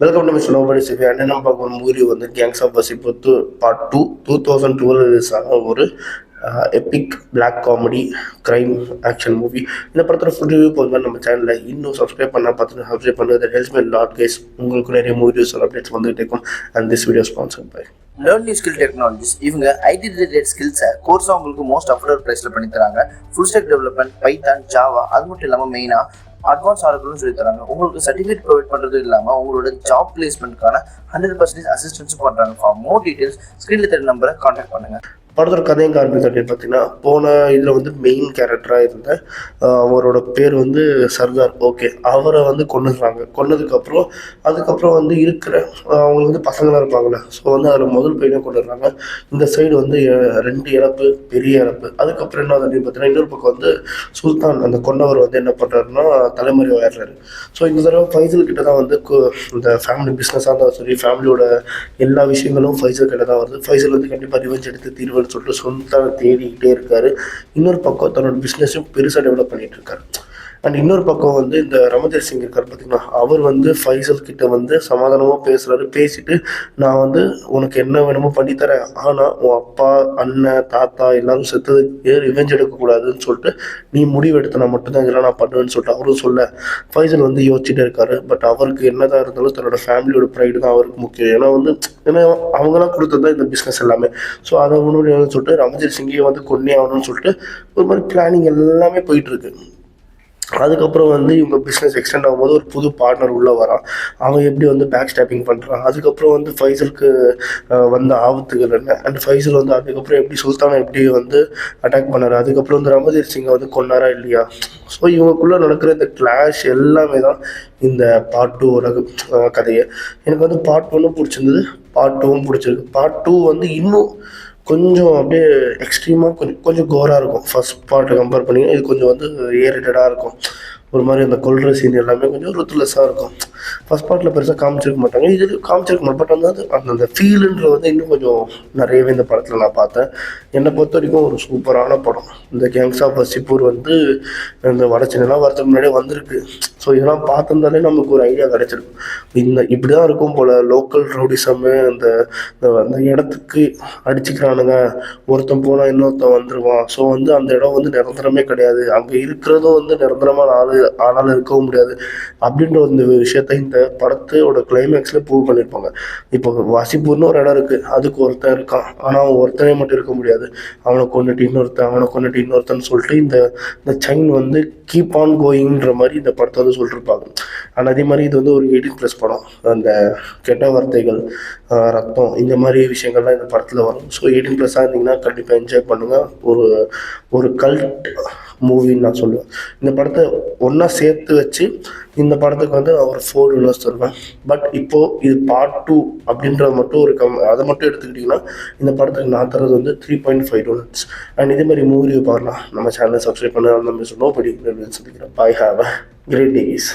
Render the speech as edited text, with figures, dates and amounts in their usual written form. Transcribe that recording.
Welcome to mister nobody சிவி. அண்ணன் பார்க்க ஒரு மூவி வந்து gangs of Wasseypur part 2 2012 release ஆன ஒரு epic black comedy crime action movie. இந்த படத்தில் ஃபுல் ரிவ்யூ போதும் நம்ம சேனலில் இன்னும் சப்ஸ்கிரைப் பண்ணால் பார்த்துட்டு சப்ஸ்கிரைப் பண்ணுறது ஹெல்ப்ஸ் மை லாட் கேஸ். உங்களுக்கு நிறைய மூவி ரிவ்யூஸ் அப்டேட்ஸ் வந்துகிட்டே இருக்கும். And this video sponsored by learn new skill technologies. இவங்க ஐடி ரிலேட்டட் ஸ்கில்ஸை கோர்ஸாக உங்களுக்கு மோஸ்ட் அஃபோர்டபுள் ப்ரைஸில் பண்ணி தராங்க. Full stack development, Python, Java, அது மட்டும் இல்லாமல் மெயினாக அட்வான்ஸ் ஆர்டரும் சொல்லி தராங்க. உங்களுக்கு சர்டிஃபிகேட் ப்ரொவைட் பண்ணுறது இல்லாமல் உங்களோட ஜாப் பிளேஸ்மெண்ட்கான 100% அசிஸ்டன்ஸும் பண்ணுறாங்க. ஃபார் மோர் டீட்டெயில்ஸ் ஸ்க்ரீனில் தெரிய நம்பரை கான்டாக்ட் பண்ணுங்கள். படத்தோட கதையும் காரணம் அப்படின்னு பார்த்தீங்கன்னா, போன இதில் வந்து மெயின் கேரக்டராக இருந்த அவரோட பேர் வந்து சர்தார். ஓகே, அவரை வந்து கொண்டுடுறாங்க. கொன்னதுக்கப்புறம் அதுக்கப்புறம் வந்து இருக்கிற அவங்க வந்து பசங்களாக இருப்பாங்களே, ஸோ வந்து அதில் முதல் பையனை கொண்டுடுறாங்க. இந்த சைடு வந்து 2 இறப்பு, பெரிய இறப்பு. அதுக்கப்புறம் என்ன அப்படின்னு பார்த்தீங்கன்னா, இன்னொரு பக்கம் வந்து சுல்தான் அந்த கொண்டவர் வந்து என்ன பண்ணுறாருன்னா தலைமுறை ஆயிடுறாரு. ஸோ இந்த தடவை ஃபைசல் கிட்ட தான் வந்து இந்த ஃபேமிலி பிஸ்னஸாக இருந்தாலும் சரி, ஃபேமிலியோட எல்லா விஷயங்களும் ஃபைசல் கிட்ட தான் வருது. ஃபைசல் வந்து கண்டிப்பாக ரிவெஞ்ச் எடுத்து தீர்வு சொல்லிட்டு சொந்தம் தேடிக்கிட்டே இருக்காரு. இன்னொரு பக்கம் தன்னோட பிஸ்னஸும் பெருசாக டெவலப் பண்ணிட்டு இருக்காரு. அண்ட் இன்னொரு பக்கம் வந்து இந்த ரமதேர் சிங் இருக்கார் பார்த்தீங்கன்னா, அவர் வந்து ஃபைசல் கிட்ட வந்து சமாதானமாக பேசுகிறாரு. பேசிட்டு நான் வந்து உனக்கு என்ன வேணுமோ பண்ணித்தரேன், ஆனால் உன் அப்பா, அண்ணன், தாத்தா எல்லாரும் செத்தது ரிவெஞ்ச் எடுக்கக்கூடாதுன்னு சொல்லிட்டு நீ முடிவு எடுத்தனா மட்டும்தான் இதெல்லாம் நான் பண்ணுவேன்னு சொல்லிட்டு அவரும் சொல்ல ஃபைசல் வந்து யோசிச்சுட்டே இருக்காரு. பட் அவருக்கு என்னதான் இருந்தாலும் தன்னோட ஃபேமிலியோட ப்ரைடு தான் அவருக்கு முக்கியம். ஏன்னா அவங்களாம் கொடுத்தது தான் இந்த பிஸ்னஸ் எல்லாமே. ஸோ அதை முன்னாடி சொல்லிட்டு ரமதேர் சிங்கே வந்து கொன்னே ஆகணும்னு சொல்லிட்டு ஒரு மாதிரி பிளானிங் எல்லாமே போயிட்டு இருக்கு. அதுக்கப்புறம் வந்து இவங்க பிஸ்னஸ் எக்ஸ்டெண்ட் ஆகும்போது ஒரு புது பார்ட்னர் உள்ளே வரான். அவன் எப்படி வந்து பேக் ஸ்டாப்பிங் பண்ணுறான். அதுக்கப்புறம் வந்து ஃபைசலுக்கு வந்த ஆபத்துகள் என்ன, அண்ட் ஃபைசல் வந்து அதுக்கப்புறம் எப்படி சுல்தானை எப்படி வந்து அட்டாக் பண்ணார், அதுக்கப்புறம் வந்து ரமதேர் சிங்கை வந்து கொன்னாரா இல்லையா. ஸோ இவங்களுக்குள்ளே நடக்கிற இந்த கிளாஷ் எல்லாமே தான் இந்த பார்ட் 2 கதையை. எனக்கு வந்து பார்ட் 1 பிடிச்சிருந்தது, பார்ட் 2 பிடிச்சிருக்கு. பார்ட் 2 வந்து இன்னும் கொஞ்சம் அப்படியே எக்ஸ்ட்ரீமாக கொஞ்சம் கோராக இருக்கும். ஃபர்ஸ்ட் பார்ட்டை கம்பேர் பண்ணிங்கன்னா இது கொஞ்சம் வந்து ஏரிட்டடாக இருக்கும். ஒரு மாதிரி அந்த கொல்ற சீன் எல்லாமே கொஞ்சம் ருத்லெஸ்ஸாக இருக்கும். ஃபர்ஸ்ட் பார்ட்டில் பெருசாக காமிச்சிருக்க மாட்டாங்க, இது காமிச்சிருக்க மாட்டேன். பட் வந்து அந்த ஃபீலுன்ற வந்து இன்னும் கொஞ்சம் நிறையவே இந்த படத்தில் நான் பார்த்தேன். என்னை பொறுத்த வரைக்கும் ஒரு சூப்பரான படம். இந்த கேங்ஸ் ஆஃப் வசிப்பூர் வந்து இந்த வடச்சென்னைலாம் வரதுக்கு முன்னாடியே வந்திருக்கு. ஸோ இதெல்லாம் பார்த்துருந்தாலே நமக்கு ஒரு ஐடியா கிடச்சிருக்கும். இப்படி தான் இருக்கும் போல் லோக்கல் ரவுடிசம்மு. அந்த இடத்துக்கு அடிச்சுக்கிறானுங்க, ஒருத்தன் போனால் இன்னொருத்தன் வந்துடுவான். ஸோ வந்து அந்த இடம் வந்து நிரந்தரமே கிடையாது, அங்கே இருக்கிறதும் வந்து நிரந்தரமான ஆனாலும் இருக்கவும் முடியாது அப்படின்ற ஒரு விஷயத்த இந்த படத்தோட கிளைமேக்ஸில் ப்ரூவ் பண்ணியிருப்பாங்க. இப்போ வசிப்பூர்னு ஒரு இடம் இருக்குது, அதுக்கு ஒருத்தன் இருக்கான். ஆனால் அவன் ஒருத்தனே மட்டும் இருக்க முடியாது, அவனை கொண்டுட்டு இன்னொருத்தன் சொல்லிட்டு இந்த செயின் வந்து கீப் ஆன் கோயிங்ன்ற மாதிரி இந்த படத்தை வந்து சொல்லியிருப்பாங்க. ஆனால் அதே மாதிரி இது வந்து ஒரு 18+ படம். அந்த கெட்ட வார்த்தைகள், ரத்தம், இந்த மாதிரி விஷயங்கள்லாம் இந்த படத்தில் வரும். ஸோ 18+ இருந்தீங்கன்னா கண்டிப்பாக என்ஜாய் பண்ணுங்கள். ஒரு கல்ட் மூவின்னு நான் சொல்லுவேன். இந்த படத்தை ஒன்றா சேர்த்து வச்சு இந்த படத்துக்கு வந்து நான் ஒரு 4 வியூஸ் தருவேன். பட் இப்போது இது பார்ட் 2 அப்படின்றது மட்டும் அதை மட்டும் எடுத்துக்கிட்டிங்கன்னா இந்த படத்துக்கு நான் தரது வந்து 3.5 டோனட்ஸ். அண்ட் இதே மாதிரி மூவி பார்க்கலாம். நம்ம சேனலை சப்ஸ்கிரைப் பண்ண நம்ம நோபடி சந்திக்கிறேன். Bye, have a great days.